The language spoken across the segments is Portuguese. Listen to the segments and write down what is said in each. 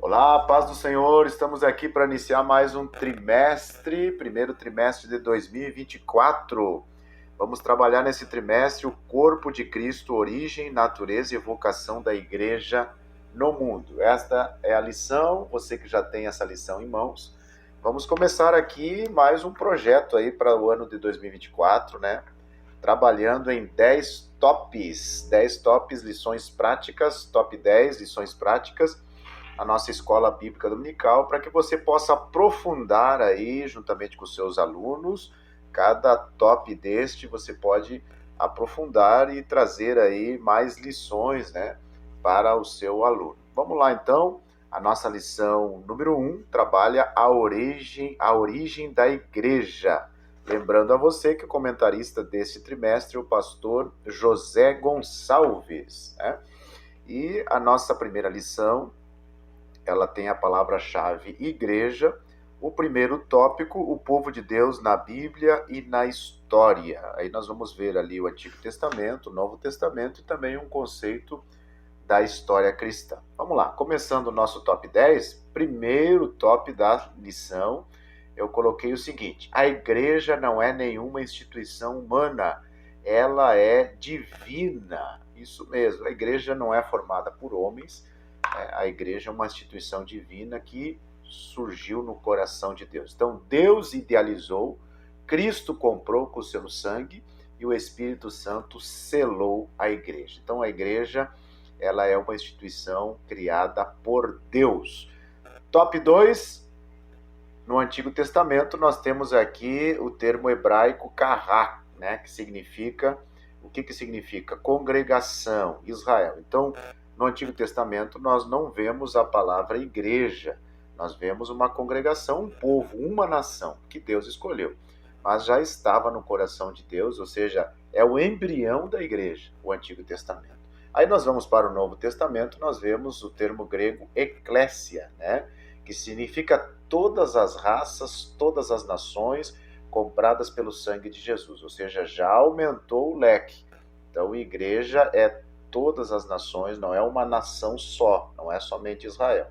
Olá, paz do Senhor, estamos aqui para iniciar mais um trimestre, primeiro trimestre de 2024. Vamos trabalhar nesse trimestre o corpo de Cristo, origem, natureza e vocação da igreja no mundo. Esta é a lição, você que já tem essa lição em mãos. Vamos começar aqui mais um projeto aí para o ano de 2024, né? Trabalhando em 10 tops, lições práticas, top 10 lições práticas, a nossa escola bíblica dominical, para que você possa aprofundar aí, juntamente com os seus alunos, cada top deste você pode aprofundar e trazer aí mais lições, né, para o seu aluno. Vamos lá então, a nossa lição número 1 trabalha a origem da igreja. Lembrando a você que o comentarista desse trimestre é o pastor José Gonçalves, né? E a nossa primeira lição, ela tem a palavra-chave igreja. O primeiro tópico, o povo de Deus na Bíblia e na história. Aí nós vamos ver ali o Antigo Testamento, o Novo Testamento e também um conceito da história cristã. Vamos lá, começando o nosso top 10, primeiro top da lição, eu coloquei o seguinte: a igreja não é nenhuma instituição humana, ela é divina. Isso mesmo, a igreja não é formada por homens, a igreja é uma instituição divina que surgiu no coração de Deus. Então, Deus idealizou, Cristo comprou com o seu sangue e o Espírito Santo selou a igreja. Então, a igreja, ela é uma instituição criada por Deus. Top 2, no Antigo Testamento, nós temos aqui o termo hebraico kahá, né, que significa, o que significa? Congregação, Israel. Então, no Antigo Testamento, nós não vemos a palavra igreja, nós vemos uma congregação, um povo, uma nação que Deus escolheu, mas já estava no coração de Deus, ou seja, é o embrião da igreja, o Antigo Testamento. Aí nós vamos para o Novo Testamento, nós vemos o termo grego eklésia, né, que significa todas as raças, todas as nações compradas pelo sangue de Jesus, ou seja, já aumentou o leque. Então, igreja é todas as nações, não é uma nação só, não é somente Israel.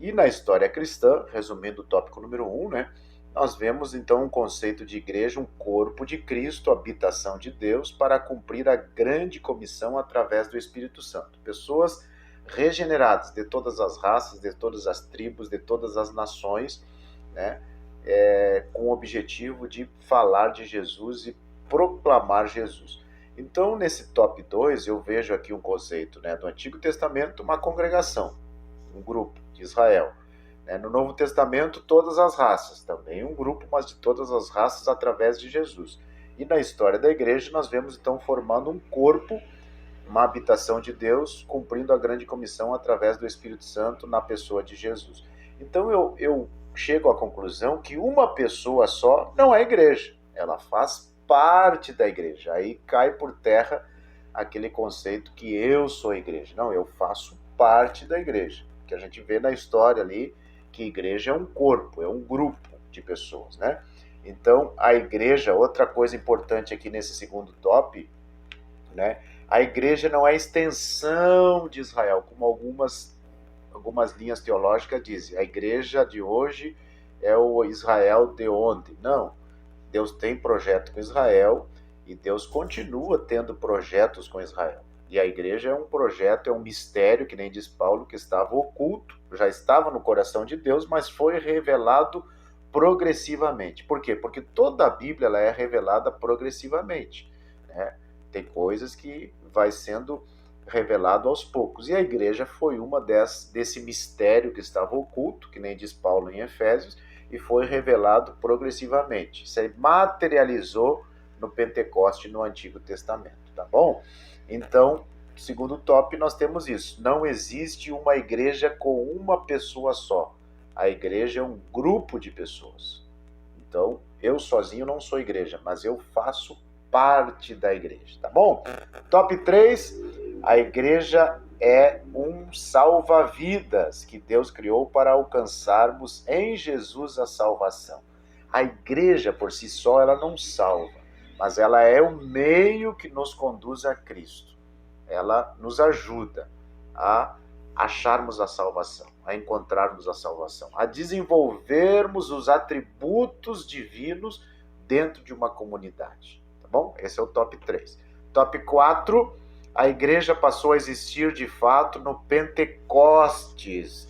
E na história cristã, resumindo o tópico número 1, né, nós vemos então um conceito de igreja, um corpo de Cristo, habitação de Deus, para cumprir a grande comissão através do Espírito Santo. Pessoas regeneradas de todas as raças, de todas as tribos, de todas as nações, né, com o objetivo de falar de Jesus e proclamar Jesus. Então, nesse top 2, eu vejo aqui um conceito, né, do Antigo Testamento, uma congregação, um grupo de Israel. No Novo Testamento, todas as raças, também um grupo, mas de todas as raças através de Jesus. E na história da igreja, nós vemos então formando um corpo, uma habitação de Deus, cumprindo a grande comissão através do Espírito Santo na pessoa de Jesus. Então eu chego à conclusão que uma pessoa só não é igreja, ela faz parte da igreja. Aí cai por terra aquele conceito que eu sou a igreja. Não, eu faço parte da igreja. Que a gente vê na história ali que a igreja é um corpo, é um grupo de pessoas, né? Então, a igreja, outra coisa importante aqui nesse segundo top, né? A igreja não é extensão de Israel, como algumas linhas teológicas dizem. A igreja de hoje é o Israel de ontem. Não. Deus tem projeto com Israel e Deus continua tendo projetos com Israel. E a igreja é um projeto, é um mistério, que nem diz Paulo, que estava oculto, já estava no coração de Deus, mas foi revelado progressivamente. Por quê? Porque toda a Bíblia ela é revelada progressivamente, né? Tem coisas que vai sendo revelado aos poucos. E a igreja foi uma desse mistério que estava oculto, que nem diz Paulo em Efésios, e foi revelado progressivamente. Se materializou no Pentecoste, no Antigo Testamento, tá bom? Então, segundo top, nós temos isso. Não existe uma igreja com uma pessoa só. A igreja é um grupo de pessoas. Então, eu sozinho não sou igreja, mas eu faço parte da igreja, tá bom? Top 3, a igreja é um salva-vidas que Deus criou para alcançarmos em Jesus a salvação. A igreja por si só, ela não salva, mas ela é o meio que nos conduz a Cristo. Ela nos ajuda a acharmos a salvação, a encontrarmos a salvação, a desenvolvermos os atributos divinos dentro de uma comunidade, tá bom? Esse é o top 3. Top 4, a igreja passou a existir de fato no Pentecostes.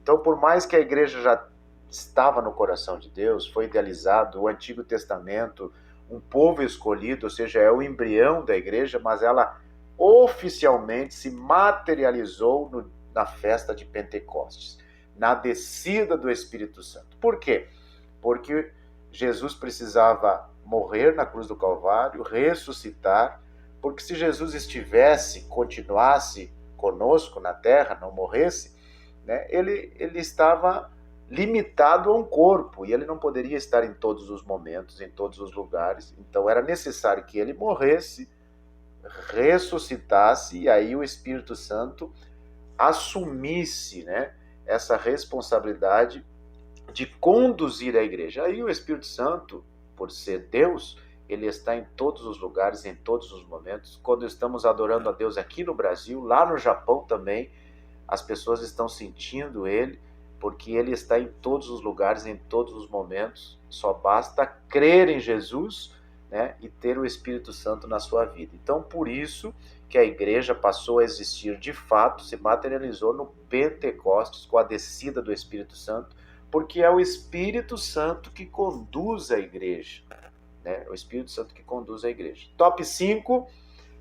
Então, por mais que a igreja já estava no coração de Deus, foi idealizado o Antigo Testamento, um povo escolhido, ou seja, é o embrião da igreja, mas ela oficialmente se materializou na festa de Pentecostes, na descida do Espírito Santo. Por quê? Porque Jesus precisava morrer na cruz do Calvário, ressuscitar, porque se Jesus continuasse conosco na terra, não morresse, né, ele estava limitado a um corpo, e ele não poderia estar em todos os momentos, em todos os lugares. Então era necessário que ele morresse, ressuscitasse, e aí o Espírito Santo assumisse, né, essa responsabilidade de conduzir a igreja. Aí o Espírito Santo, por ser Deus, ele está em todos os lugares, em todos os momentos. Quando estamos adorando a Deus aqui no Brasil, lá no Japão também, as pessoas estão sentindo ele, porque ele está em todos os lugares, em todos os momentos. Só basta crer em Jesus, né, e ter o Espírito Santo na sua vida. Então, por isso que a igreja passou a existir de fato, se materializou no Pentecostes, com a descida do Espírito Santo, porque é o Espírito Santo que conduz a igreja, né? O Espírito Santo que conduz a igreja. Top 5,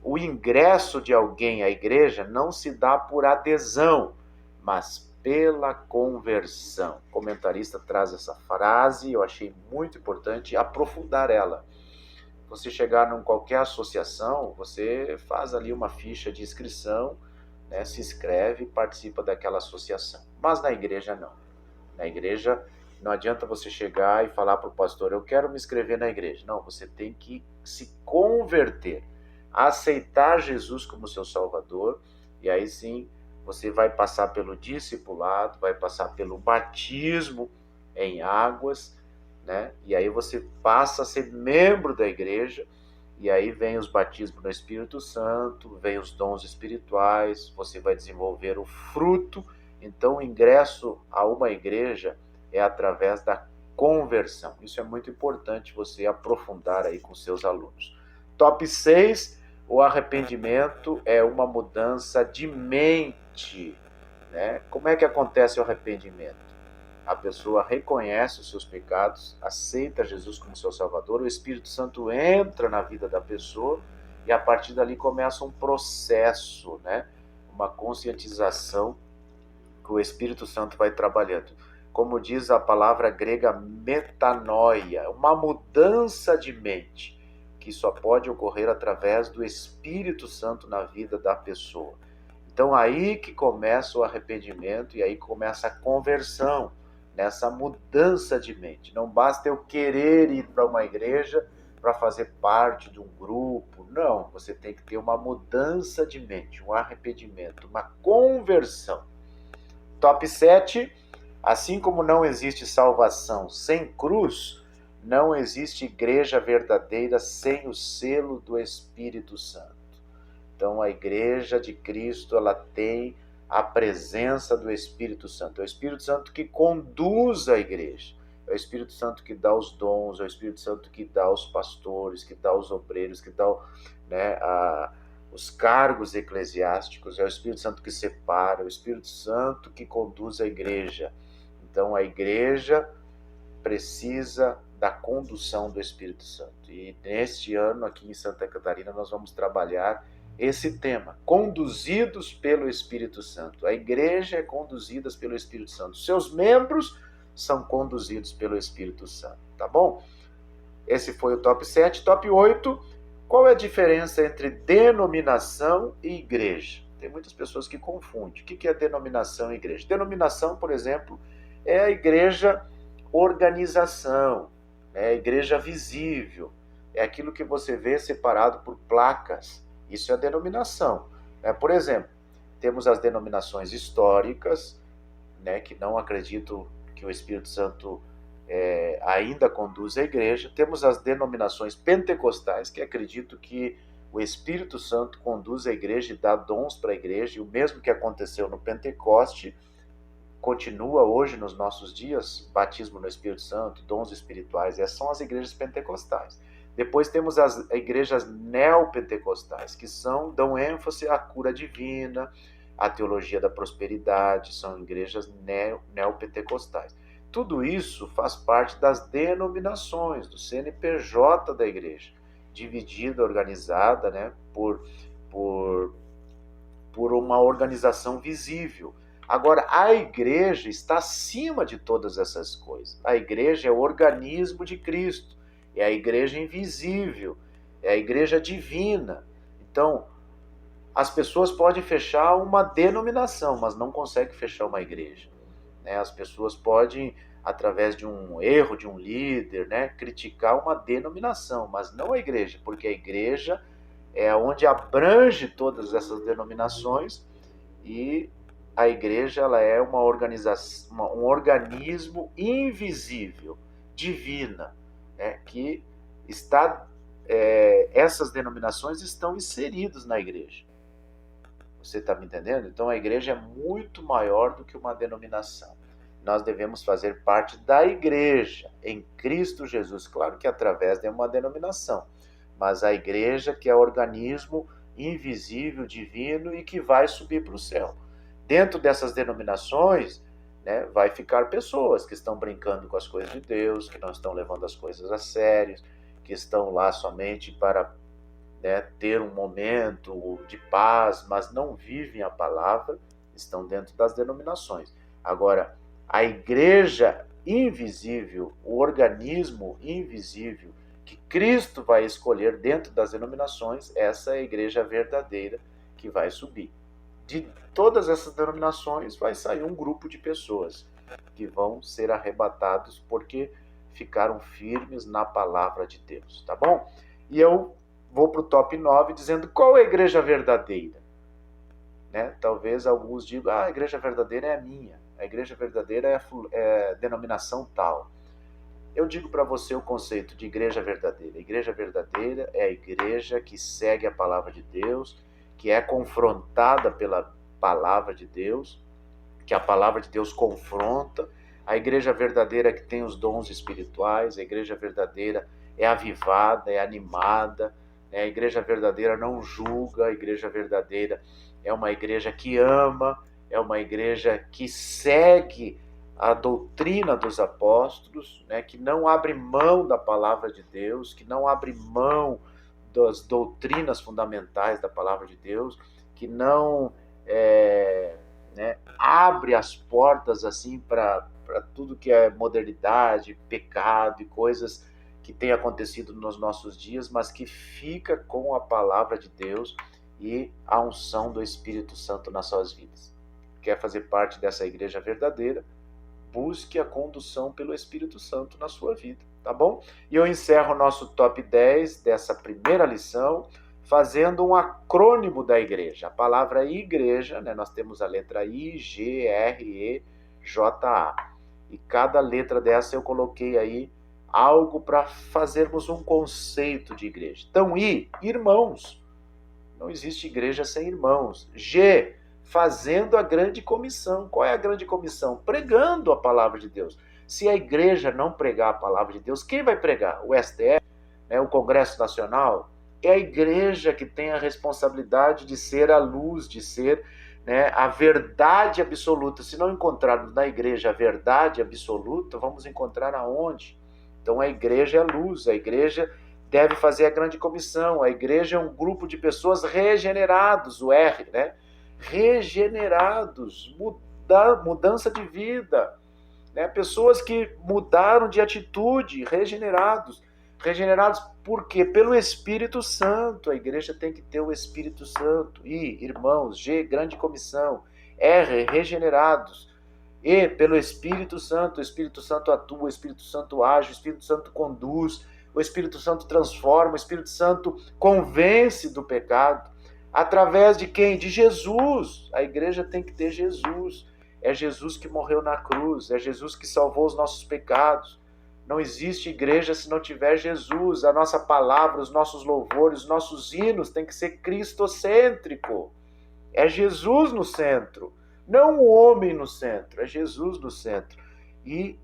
o ingresso de alguém à igreja não se dá por adesão, mas pela conversão. O comentarista traz essa frase, eu achei muito importante aprofundar ela. Você chegar em qualquer associação, você faz ali uma ficha de inscrição, né, se inscreve e participa daquela associação. Mas na igreja não. Na igreja não adianta você chegar e falar para o pastor, eu quero me inscrever na igreja. Não, você tem que se converter, aceitar Jesus como seu Salvador, e aí sim você vai passar pelo discipulado, vai passar pelo batismo em águas, né? E aí você passa a ser membro da igreja, e aí vem os batismos no Espírito Santo, vem os dons espirituais, você vai desenvolver o fruto. Então o ingresso a uma igreja é através da conversão. Isso é muito importante você aprofundar aí com seus alunos. Top 6, o arrependimento é uma mudança de mente, né? Como é que acontece o arrependimento? A pessoa reconhece os seus pecados, aceita Jesus como seu Salvador, o Espírito Santo entra na vida da pessoa e a partir dali começa um processo, né? Uma conscientização que o Espírito Santo vai trabalhando. Como diz a palavra grega metanoia, uma mudança de mente, que só pode ocorrer através do Espírito Santo na vida da pessoa. Então aí que começa o arrependimento e aí começa a conversão, nessa mudança de mente. Não basta eu querer ir para uma igreja para fazer parte de um grupo. Não, você tem que ter uma mudança de mente, um arrependimento, uma conversão. Top 7, assim como não existe salvação sem cruz, não existe igreja verdadeira sem o selo do Espírito Santo. Então a igreja de Cristo, ela tem a presença do Espírito Santo. É o Espírito Santo que conduz a igreja. É o Espírito Santo que dá os dons, é o Espírito Santo que dá os pastores, que dá os obreiros, que dá, né, os cargos eclesiásticos. É o Espírito Santo que separa, é o Espírito Santo que conduz a igreja. Então a igreja precisa da condução do Espírito Santo. E neste ano aqui em Santa Catarina nós vamos trabalhar esse tema, conduzidos pelo Espírito Santo. A igreja é conduzida pelo Espírito Santo. Seus membros são conduzidos pelo Espírito Santo, tá bom? Esse foi o top 7. Top 8, qual é a diferença entre denominação e igreja? Tem muitas pessoas que confundem. O que é denominação e igreja? Denominação, por exemplo, é a igreja organização, é a igreja visível, é aquilo que você vê separado por placas. Isso é a denominação. Por exemplo, temos as denominações históricas, né, que não acreditam que o Espírito Santo ainda conduz a igreja. Temos as denominações pentecostais, que acreditam que O Espírito Santo conduz a igreja e dá dons para a igreja, e o mesmo que aconteceu no Pentecoste continua hoje nos nossos dias, batismo no Espírito Santo, dons espirituais, essas são as igrejas pentecostais. Depois temos as igrejas neopentecostais, que dão ênfase à cura divina, à teologia da prosperidade, são igrejas neopentecostais. Tudo isso faz parte das denominações, do CNPJ da igreja, dividida, organizada, né, por uma organização visível. Agora, a igreja está acima de todas essas coisas. A igreja é o organismo de Cristo, é a igreja invisível, é a igreja divina. Então, as pessoas podem fechar uma denominação, mas não conseguem fechar uma igreja. As pessoas podem, através de um erro de um líder, criticar uma denominação, mas não a igreja, porque a igreja é onde abrange todas essas denominações, e a igreja ela é uma organização, um organismo invisível, divina, que está, essas denominações estão inseridas na igreja. Você está me entendendo? Então a igreja é muito maior do que uma denominação. Nós devemos fazer parte da igreja em Cristo Jesus, claro que através de uma denominação, mas a igreja que é organismo invisível, divino e que vai subir para o céu. Dentro dessas denominações, vai ficar pessoas que estão brincando com as coisas de Deus, que não estão levando as coisas a sério, que estão lá somente para ter um momento de paz, mas não vivem a palavra, estão dentro das denominações. Agora, a igreja invisível, o organismo invisível que Cristo vai escolher dentro das denominações, essa é a igreja verdadeira que vai subir. De todas essas denominações vai sair um grupo de pessoas que vão ser arrebatados porque ficaram firmes na palavra de Deus, tá bom? E eu vou para o top 9 dizendo qual é a igreja verdadeira. Talvez alguns digam, a igreja verdadeira é a minha, a igreja verdadeira é a denominação tal. Eu digo para você o conceito de igreja verdadeira. A igreja verdadeira é a igreja que segue a palavra de Deus, que é confrontada pela palavra de Deus, que a palavra de Deus confronta. A igreja verdadeira é que tem os dons espirituais, a igreja verdadeira é avivada, é animada, a igreja verdadeira não julga, a igreja verdadeira é uma igreja que ama, é uma igreja que segue a doutrina dos apóstolos, que não abre mão da palavra de Deus, que não abre mão das doutrinas fundamentais da palavra de Deus, que não abre as portas assim para tudo que é modernidade, pecado e coisas que tem acontecido nos nossos dias, mas que fica com a palavra de Deus e a unção do Espírito Santo nas suas vidas. Quer fazer parte dessa igreja verdadeira? Busque a condução pelo Espírito Santo na sua vida, tá bom? E eu encerro o nosso top 10 dessa primeira lição fazendo um acrônimo da igreja. A palavra igreja, nós temos a letra I, G, R, E, J, A. E cada letra dessa eu coloquei aí algo para fazermos um conceito de igreja. Então, I, irmãos. Não existe igreja sem irmãos. G, fazendo a grande comissão. Qual é a grande comissão? Pregando a palavra de Deus. Se a igreja não pregar a palavra de Deus, quem vai pregar? O STF, o Congresso Nacional? É a igreja que tem a responsabilidade de ser a luz, de ser a verdade absoluta. Se não encontrarmos na igreja a verdade absoluta, vamos encontrar aonde? Então a igreja é a luz, a igreja deve fazer a grande comissão, a igreja é um grupo de pessoas regenerados, o R, regenerados, mudança de vida, pessoas que mudaram de atitude, regenerados por quê? Pelo Espírito Santo, a igreja tem que ter o Espírito Santo, I, irmãos, G, grande comissão, R, regenerados, E, pelo Espírito Santo, o Espírito Santo atua, o Espírito Santo age, o Espírito Santo conduz, o Espírito Santo transforma, o Espírito Santo convence do pecado. Através de quem? De Jesus. A igreja tem que ter Jesus. É Jesus que morreu na cruz, é Jesus que salvou os nossos pecados. Não existe igreja se não tiver Jesus. A nossa palavra, os nossos louvores, os nossos hinos tem que ser cristocêntrico. É Jesus no centro, não o homem no centro, é Jesus no centro. E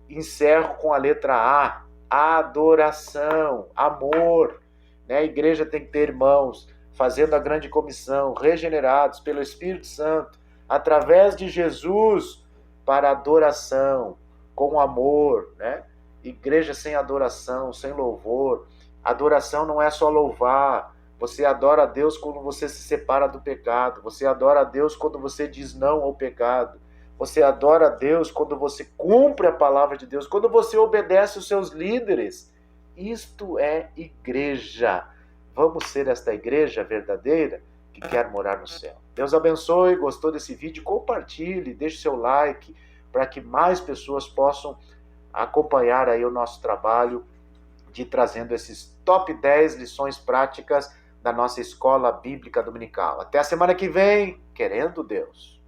encerro com a letra A, adoração, amor. Né? A igreja tem que ter irmãos fazendo a grande comissão, regenerados pelo Espírito Santo, através de Jesus, para adoração, com amor. Né? Igreja sem adoração, sem louvor. Adoração não é só louvar. Você adora a Deus quando você se separa do pecado. Você adora a Deus quando você diz não ao pecado. Você adora a Deus quando você cumpre a palavra de Deus, quando você obedece os seus líderes. Isto é igreja. Vamos ser esta igreja verdadeira que quer morar no céu. Deus abençoe, gostou desse vídeo? Compartilhe, deixe seu like para que mais pessoas possam acompanhar aí o nosso trabalho de trazendo esses top 10 lições práticas da nossa escola bíblica dominical. Até a semana que vem, querendo Deus.